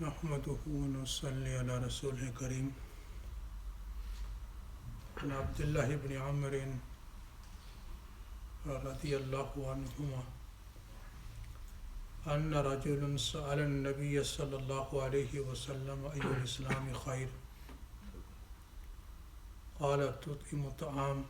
نحمده ونصلي على رسوله الكريم عن عبد الله بن عمرو رضي الله عنهما أن رجلا سأل النبي صلى الله عليه وسلم أي الإسلام خير قال تطعم الطعام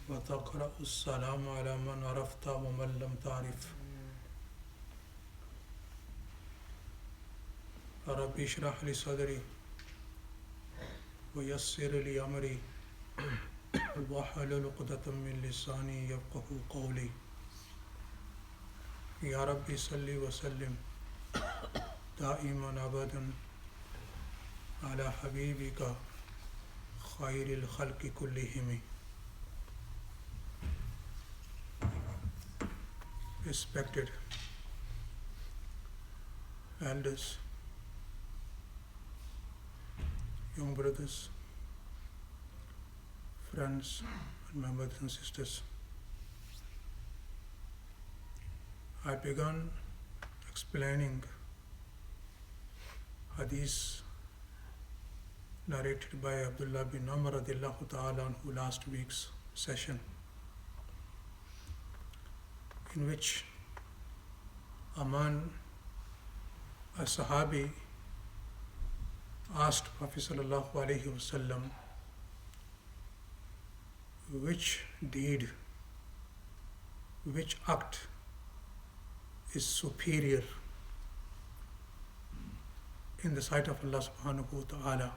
وتقرأ السلام على من عرفت ومن لم تعرف ربي اشرح لي صدري ويسر لي أمري واحلل عقدة من لساني يفقهوا قولي يا ربي صل وسلم دائما أبدا على حبيبك خير الخلق كلهم. Respected elders, young brothers, friends, and my brothers and sisters, I began explaining hadith narrated by Abdullah bin Amr radiallahu ta'ala anhu last week's session, in which a man, a Sahabi, asked Prophet sallallahu alaihi wasallam which deed, which act is superior in the sight of Allah subhanahu wa ta'ala.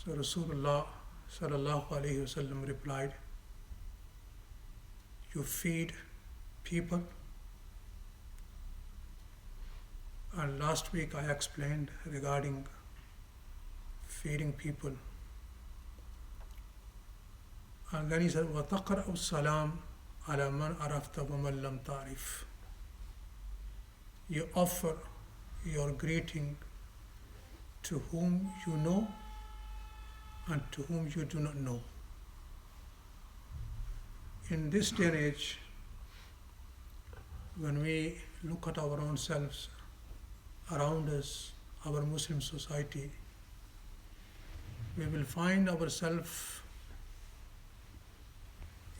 So Rasulullah sallallahu alaihi wasallam replied, you feed people. And last week I explained regarding feeding people. And then he said, وَتَقْرَأُ السَّلَامُ عَلَى مَنْ عَرَفْتَ وَمَنْ لَمْ تَعْرِفْ. You offer your greeting to whom you know and to whom you do not know. In this day and age, when we look at our own selves, around us, our Muslim society, we will find ourselves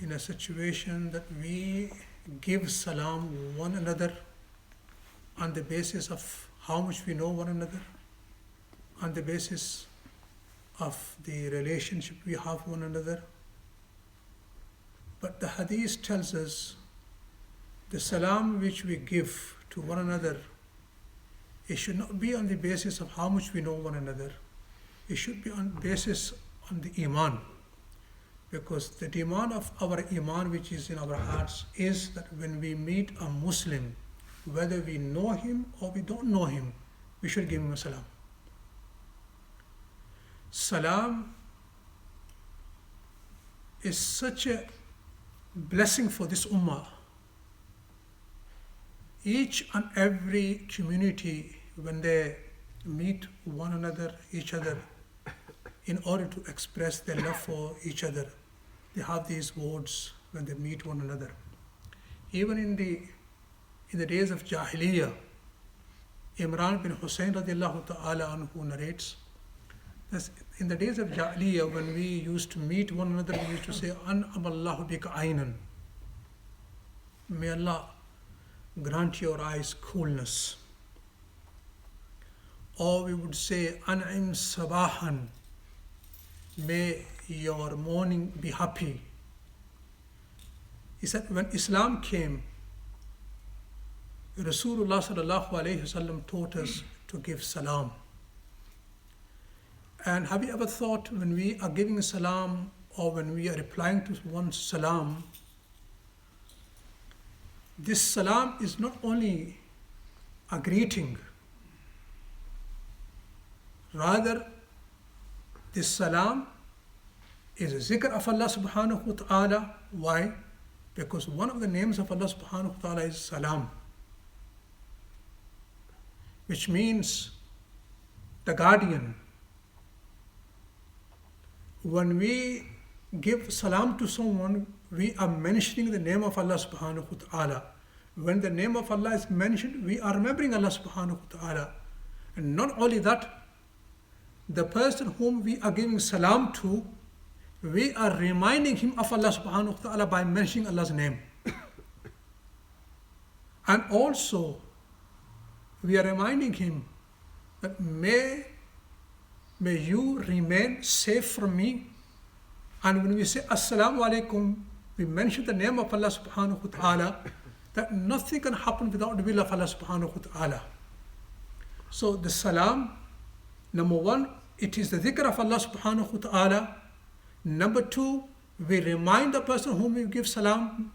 in a situation that we give salam one another on the basis of how much we know one another, on the basis of the relationship we have one another. But the hadith tells us the salam which we give to one another, it should not be on the basis of how much we know one another. It should be on basis on the iman. Because the demand of our iman which is in our hearts is that when we meet a Muslim, whether we know him or we don't know him, we should give him a salam. Salam is such a blessing for this ummah. Each and every community, when they meet one another, each other, in order to express their love for each other, they have these words when they meet one another. Even in the days of Jahiliyyah, Imran bin Hussein radiallahu ta'ala anhu narrates that in the days of Jahiliyyah, when we used to meet one another, we used to say, An'amallahu bika aynan. May Allah grant your eyes coolness. Or we would say, An'im sabahan. May your morning be happy. He said, when Islam came, Rasulullah sallallahu alayhi wasallam taught us to give salam. And have you ever thought when we are giving a salam or when we are replying to one's salam, this salam is not only a greeting, rather this salam is a zikr of Allah subhanahu wa ta'ala. Why? Because one of the names of Allah subhanahu wa ta'ala is salam, which means the guardian. When we give salam to someone, we are mentioning the name of Allah subhanahu wa ta'ala. when the name of Allah is mentioned, we are remembering Allah subhanahu wa ta'ala. And not only that, the person whom we are giving salam to, we are reminding him of Allah subhanahu wa ta'ala by mentioning Allah's name. And also, we are reminding him that may you remain safe from me. And when we say Assalamu alaikum, we mention the name of Allah subhanahu wa ta'ala, that nothing can happen without the will of Allah subhanahu wa ta'ala. So the salam, number one, it is the dhikr of Allah subhanahu wa ta'ala. Number two, we remind the person whom we give salam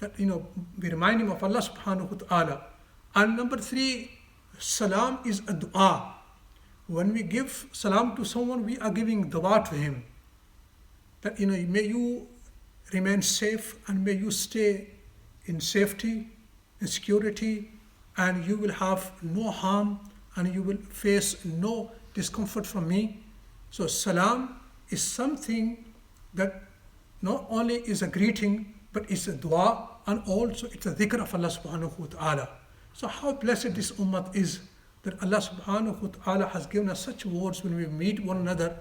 that, we remind him of Allah subhanahu wa ta'ala. And number three, salam is a dua. When we give salam to someone, we are giving dua to him. That, may you remain safe and may you stay in safety, in security, and you will have no harm and you will face no discomfort from me. So salam is something that not only is a greeting, but it's a dua, and also it's a dhikr of Allah subhanahu wa ta'ala. So how blessed this ummah is, that Allah subhanahu wa ta'ala has given us such words when we meet one another,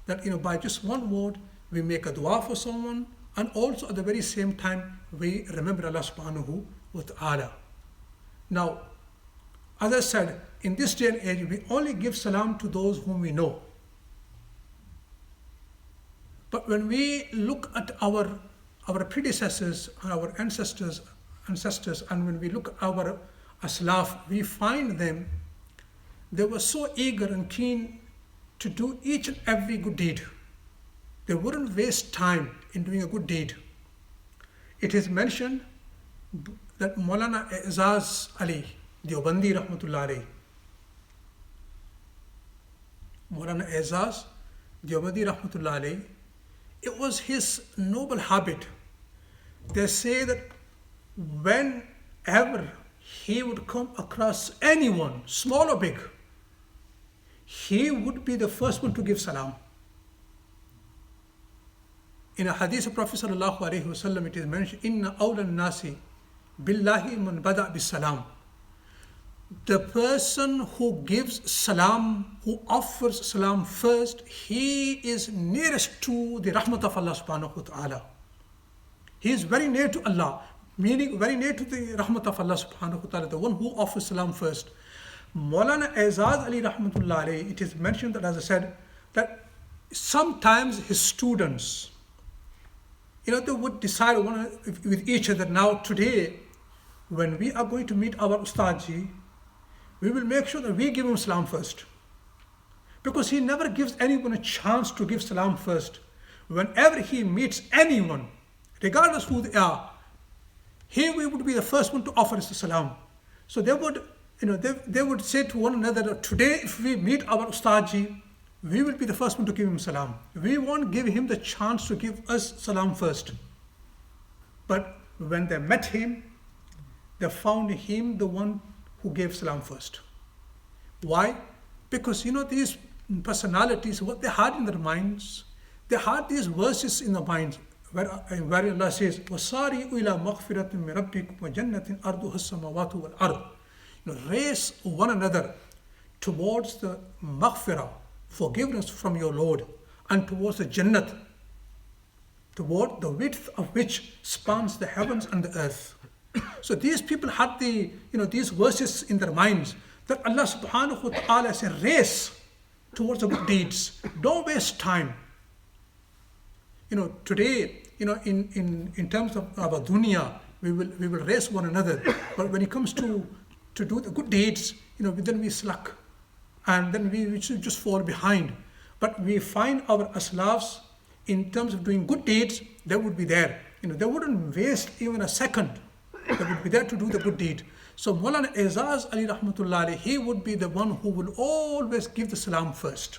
that by just one word we make a dua for someone, and also at the very same time we remember Allah subhanahu wa ta'ala. Now, as I said, in this day and age, we only give salam to those whom we know. But when we look at our predecessors and our ancestors, and when we look at our aslaf, we find them, they were so eager and keen to do each and every good deed. They wouldn't waste time in doing a good deed. It is mentioned that Maulana Riaz Ali Deobandi rahmatullah alayhi, Maulana Riaz Deobandi rahmatullah alayhi, it was his noble habit. They say that whenever he would come across anyone, small or big, he would be the first one to give salam. In a hadith of Prophet sallallahu alaihi wasallam, it is mentioned, "Inna awla nasi billahi man bada bis salam." The person who gives salam, who offers salam first, he is nearest to the rahmat of Allah subhanahu wa ta'ala. He is very near to Allah, meaning very near to the rahmat of Allah subhanahu wa ta'ala, the one who offers salam first. Maulana Riaz Ali rahmatullah alayhi, it is mentioned that, as I said, that sometimes his students, they would decide with each other, now today, when we are going to meet our Ustadji, we will make sure that we give him salam first. Because he never gives anyone a chance to give salam first. Whenever he meets anyone, regardless who they are, we would be the first one to offer us the salam. So they would, they would say to one another that today if we meet our Ustadji, we will be the first one to give him salam. We won't give him the chance to give us salam first. But when they met him, they found him the one who gave salam first. Why? Because these personalities, what they had in their minds, they had these verses in their minds where Allah says, وَصَارِئُ إِلَى مَغْفِرَةٍ مِّن رَبِّكُمْ وَجَنَّةٍ أَرْضُهَا السَّمَاوَاتُ وَالْأَرْضُ. Race one another towards the maghfirah, forgiveness from your Lord, and towards the Jannat, toward the width of which spans the heavens and the earth. So these people had these verses in their minds, that Allah subhanahu wa ta'ala is a race towards the good deeds. Don't waste time. Today, in terms of our dunya, we will race one another. But when it comes to do the good deeds, then we slack. And then we should just fall behind. But we find our aslafs, in terms of doing good deeds, they would be there. They wouldn't waste even a second. They would be there to do the good deed. So Maulana Riaz Ali rahmatullah alayhi, he would be the one who will always give the salam first.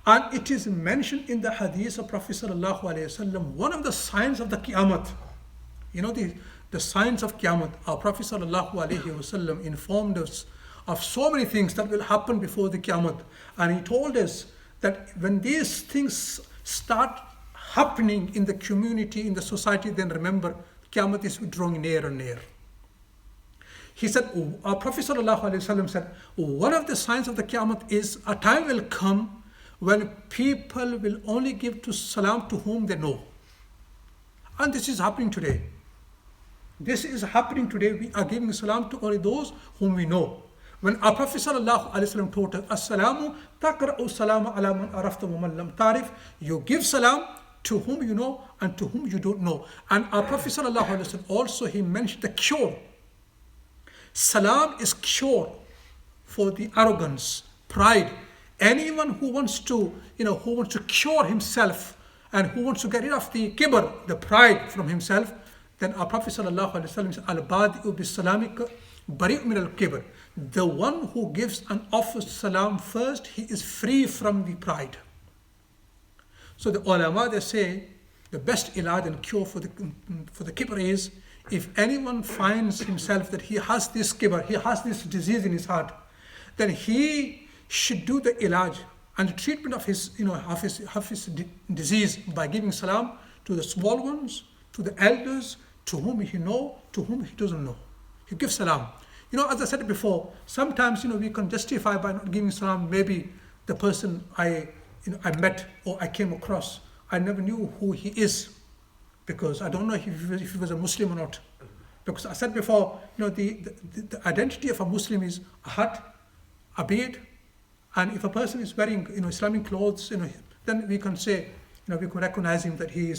And it is mentioned in the hadith of Prophet sallallahu alaihi wasallam, one of the signs of the Qiyamah. The signs of Qiyamah. Our Prophet sallallahu alaihi wasallam informed us of so many things that will happen before the Qiyamah. And he told us that when these things start happening in the community, in the society, then remember, Qiyamah is drawing near and near. He said, our Prophet ﷺ said, one of the signs of the Qiyamah is a time will come when people will only give to salam to whom they know. And this is happening today. This is happening today. We are giving salam to only those whom we know. When our Prophet ﷺ taught us, As-salamu taqra'u salama ala man arafta wa man lam tarif. You give salam to whom you know and to whom you don't know. And our Prophet ﷺ also, he mentioned the cure. Salam is cure for the arrogance, pride. Anyone who wants to, who wants to cure himself and who wants to get rid of the kibr, the pride from himself, then our Prophet ﷺ said, Al-badi'u bis-salamika bari'u min al-kibr. The one who gives and offers salam first, he is free from the pride. So the ulama, they say, the best ilaj and cure for the kibr is, if anyone finds himself that he has this kibr, he has this disease in his heart, then he should do the ilaj and the treatment of his, of his disease by giving salam to the small ones, to the elders, to whom he know, to whom he doesn't know. He gives salam. As I said before, sometimes, we can justify by not giving salam. Maybe the person I met or I came across, I never knew who he is, because I don't know if he was a Muslim or not. Because I said before, the identity of a Muslim is a hat, a beard, and if a person is wearing, Islamic clothes, then we can say, we can recognize him that he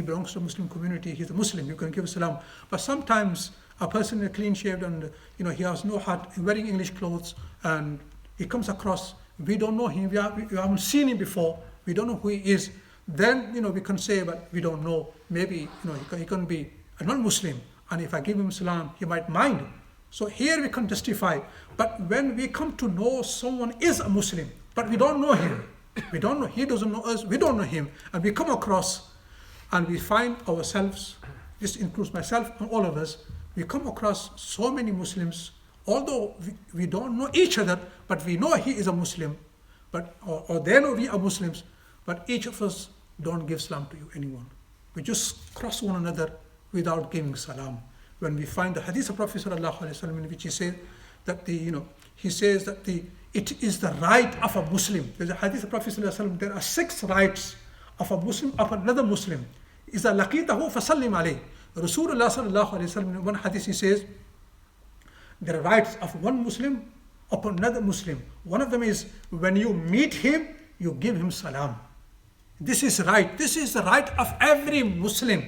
belongs to a Muslim community. He's a Muslim. You can give salam. But sometimes a person is clean shaved and he has no hat, wearing English clothes, and he comes across. We don't know him. We haven't seen him before. We don't know who he is. Then we can say, but we don't know. Maybe he can be a non-Muslim, and if I give him salam, he might mind. So here we can justify. But when we come to know someone is a Muslim, but we don't know him, we don't know, he doesn't know us, we don't know him, and we come across and we find ourselves, this includes myself and all of us, we come across so many Muslims, although we don't know each other, but we know he is a Muslim, or they know we are Muslims, but each of us don't give salam to anyone. We just cross one another without giving salam. When we find the hadith of Prophet ﷺ, in which he says that it is the right of a Muslim. There's a hadith of Prophet ﷺ, there are 6 rights of a Muslim upon another Muslim. إِذَا لَقِيتَهُ فَسَلِّمْ عَلَيْهِ. Rasulullah sallallahu alayhi wa sallam, in one hadith he says, there are rights of one Muslim upon another Muslim. One of them is, when you meet him, you give him salam. This is right. This is the right of every Muslim.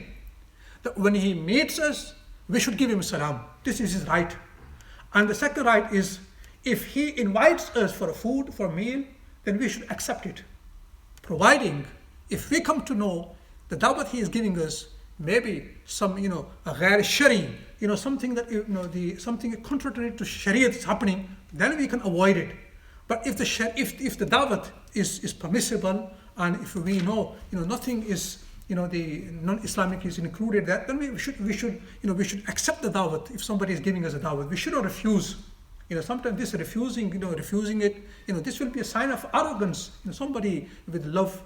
That when he meets us, we should give him salam. This is his right. And the second right is, if he invites us for a food, for a meal, then we should accept it. Providing, if we come to know the da'wat he is giving us, maybe some, a ghair shari, something that, something contrary to Sharia is happening, then we can avoid it. But if the da'wat is permissible, and if we know, nothing is, the non-Islamic is included, that then we should accept the da'wat. If somebody is giving us a da'wat, we should not refuse. Sometimes this refusing it, this will be a sign of arrogance. Somebody with love,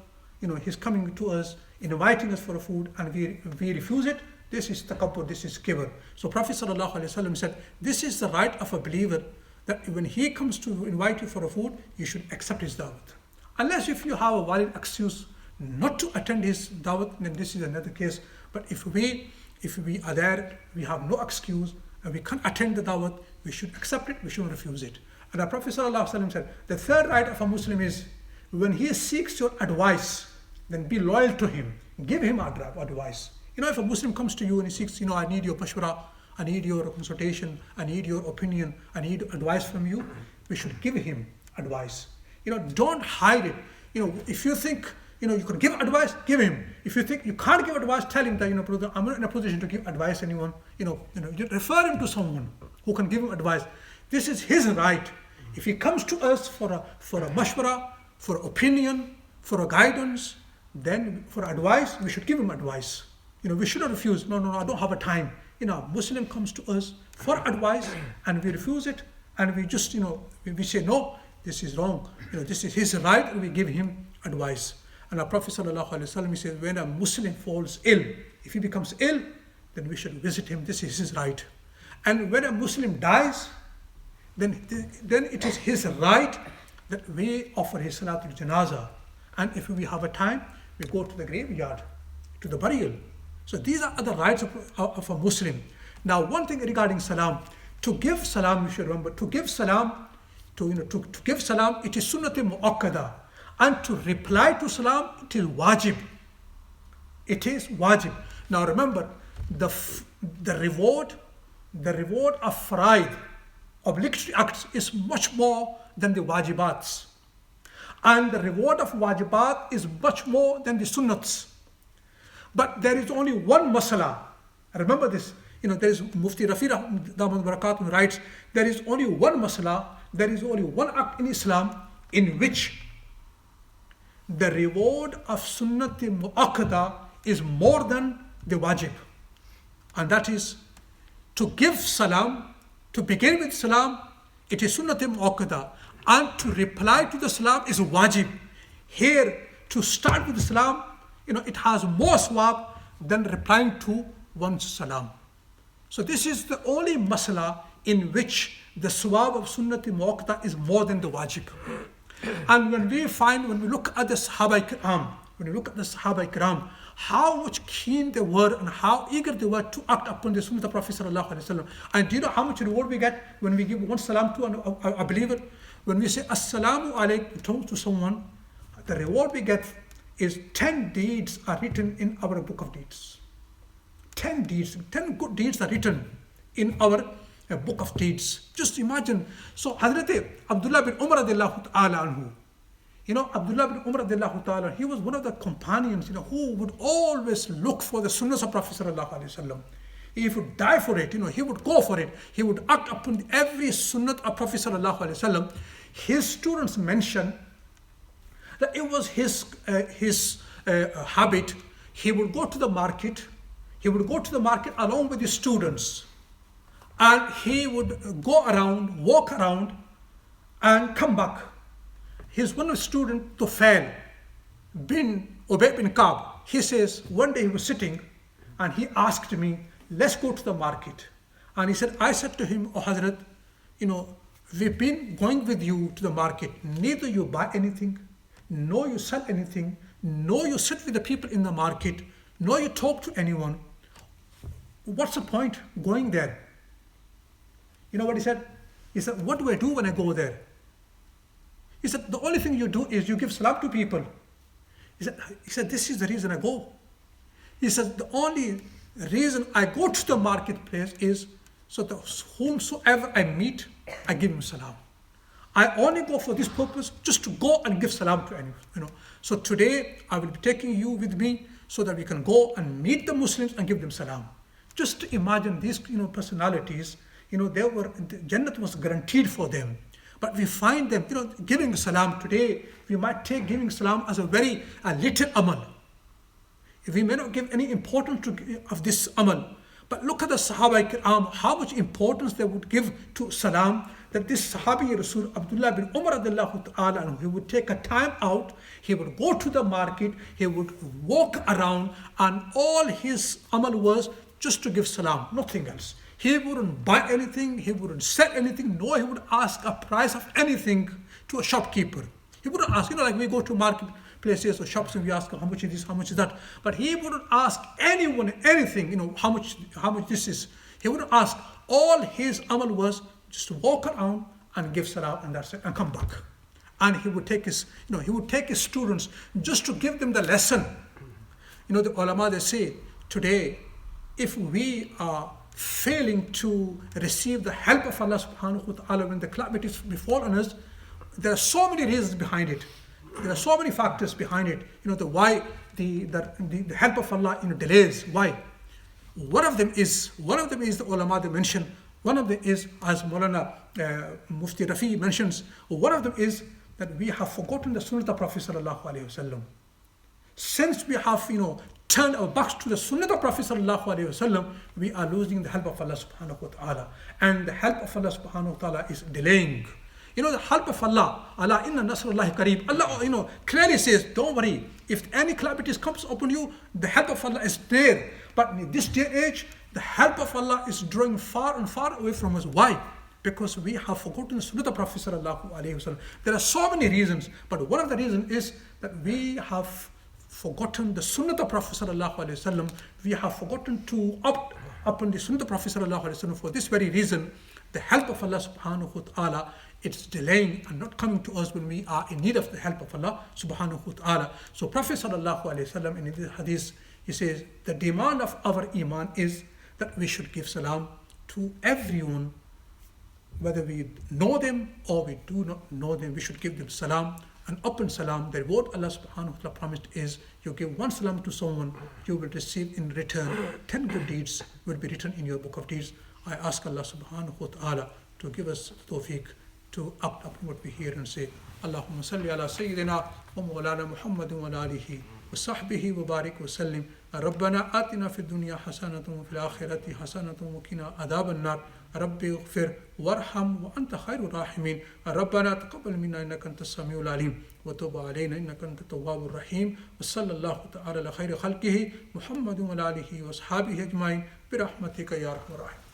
he's coming to us, inviting us for a food, and we refuse it. This is takabbur, this is kibr. So Prophet ﷺ said, this is the right of a believer, that when he comes to invite you for a food, you should accept his da'wat. Unless if you have a valid excuse not to attend his da'wat, then this is another case. But if we are there, we have no excuse, and we can't attend the da'wat, we should accept it, we shouldn't refuse it. And our Prophet ﷺ said, the third right of a Muslim is, when he seeks your advice, then be loyal to him. Give him advice. If a Muslim comes to you and he seeks, I need your mashwara, I need your consultation, I need your opinion, I need advice from you, we should give him advice. Don't hide it. If you think, you can give advice, give him. If you think you can't give advice, tell him that, brother, I'm not in a position to give advice to anyone. You refer him to someone who can give him advice. This is his right. If he comes to us for a mashwara, for opinion, for a guidance, then for advice, we should give him advice. We should not refuse. No, I don't have a time. Muslim comes to us for advice and we refuse it, and we just, we say, no, this is wrong. This is his right, and we give him advice. And our Prophet ﷺ, he says, when a Muslim falls ill, if he becomes ill, then we should visit him. This is his right. And when a Muslim dies, then it is his right that we offer his Salatul Janazah. And if we have a time, we go to the graveyard, to the burial. So these are the rights of a Muslim. Now, one thing regarding salam, to give salam, you should remember, to give salam, to give salam, it is sunnati mu'akkada. And to reply to salam, it is wajib. It is wajib. Now remember, the reward of faraid, obligatory acts, is much more than the wajibats. And the reward of wajibat is much more than the sunnats. But there is only one masala. Remember this. There is Mufti Rafi Daman Barakatun writes, there is only one masala, there is only one act in Islam in which the reward of sunnati mu'akkada is more than the wajib. And that is to give salam, to begin with salam, it is sunnati mu'akkada. And to reply to the salam is wajib. Here, to start with the salam, it has more swab than replying to one's salam. So this is the only masala in which the swab of sunnati mu'akkada is more than the wajib. And when we look at the Sahaba Ikram, how much keen they were and how eager they were to act upon the sunnah of Prophet sallallahu alaihi wasallam. And do you know how much reward we get when we give one salam to a believer? When we say assalamu alaikum to someone, the reward we get is 10 deeds are written in our book of deeds. 10 deeds, 10 good deeds are written in our book of deeds. Just imagine. So Hazrat Abdullah bin Umar radiallahu ta'ala anhu, Abdullah bin Umar radiallahu ta'ala, he was one of the companions, who would always look for the sunnahs of Prophet sallallahu alaihi wasallam. He would die for it, he would go for it. He would act upon every sunnah of Prophet sallallahu alaihi wasallam. His students mention that it was his habit. He would go to the market. He would go to the market along with his students, and he would go around, walk around, and come back. His one student, Tufail bin Ubay bin Ka'b, he says, one day he was sitting, and he asked me, let's go to the market. And he said, I said to him, oh Hazrat, we've been going with you to the market. Neither you buy anything, nor you sell anything, nor you sit with the people in the market, nor you talk to anyone. What's the point going there? You know what he said? He said, what do I do when I go there? He said, the only thing you do is you give salam to people. He said, this is the reason I go. He said, the only reason I go to the marketplace is so that whomsoever I meet, I give him salam. I only go for this purpose, just to go and give salam to anyone. So today I will be taking you with me so that we can go and meet the Muslims and give them salam. Just to imagine these personalities, Jannat was guaranteed for them. But we find them, giving salam today, we might take giving salam as a very little amal. We may not give any importance of this amal. But look at the Sahaba Ikram, how much importance they would give to salam, that this Sahabi Rasul Abdullah bin Umar radiallahu ta'ala, he would take a time out, he would go to the market, he would walk around, and all his amal was just to give salam, nothing else. He wouldn't buy anything, he wouldn't sell anything, nor he would ask a price of anything to a shopkeeper. He wouldn't ask, like we go to marketplaces or shops and we ask how much is this, how much is that. But he wouldn't ask anyone anything, how much this is. He wouldn't ask. All his amal was just to walk around and give salam, and that's it, and come back. And he would take his, students just to give them the lesson. The ulama, they say today, if we are failing to receive the help of Allah subhanahu wa ta'ala when the calamities befall on us, there are so many reasons behind it. There are so many factors behind it. Why the help of Allah delays. Why? One of them is the ulama they mention. One of them is, as Maulana Mufti Rafi mentions, one of them is that we have forgotten the sunnah of Prophet sallallahu alaihi wasallam. Since we have turned our backs to the sunnah of Prophet sallallahu alaihi wasallam, we are losing the help of Allah subhanahu wa ta'ala. And the help of Allah subhanahu wa ta'ala is delaying. The help of Allah, Allah inna nasrullahi qareeb. Allah, clearly says, don't worry. If any calamities comes upon you, the help of Allah is there. But in this day and age, the help of Allah is drawing far and far away from us. Why? Because we have forgotten the Sunnah of the Prophet sallallahu alaihi wasallam. There are so many reasons, but one of the reasons is that we have forgotten the Sunnah of the Prophet sallallahu alaihi wasallam. We have forgotten to opt upon the Sunnah of the Prophet sallallahu alaihi wasallam. For this very reason, the help of Allah subhanahu wa ta'ala, it's delaying and not coming to us when we are in need of the help of Allah subhanahu wa ta'ala. So Prophet sallallahu alaihi wasallam in this hadith, he says, the demand of our iman is that we should give salam to everyone, whether we know them or we do not know them. We should give them salam. And upon salam, the reward Allah subhanahu wa ta'ala promised is, you give one salam to someone, you will receive in return 10 good deeds will be written in your book of deeds. I ask Allah subhanahu wa ta'ala to give us tawfiq to act upon what we hear and say. Allahumma salli ala Sayyidina wa Maulana Mohammed wa ala alihi wa sahbihi wa barik wa sallim. ربنا آتنا في الدنيا حسنة وفي الآخرة حسنة وقنا عذاب النار. ربي اغفر وارحم وأنت خير الراحمين. ربنا تقبل منا إنك أنت السميع العليم وتوب علينا إنك أنت التواب الرحيم. وصلى الله تعالى على خير خلقه محمد وعلى آله وأصحابه أجمعين برحمتك يا أرحم الراحمين.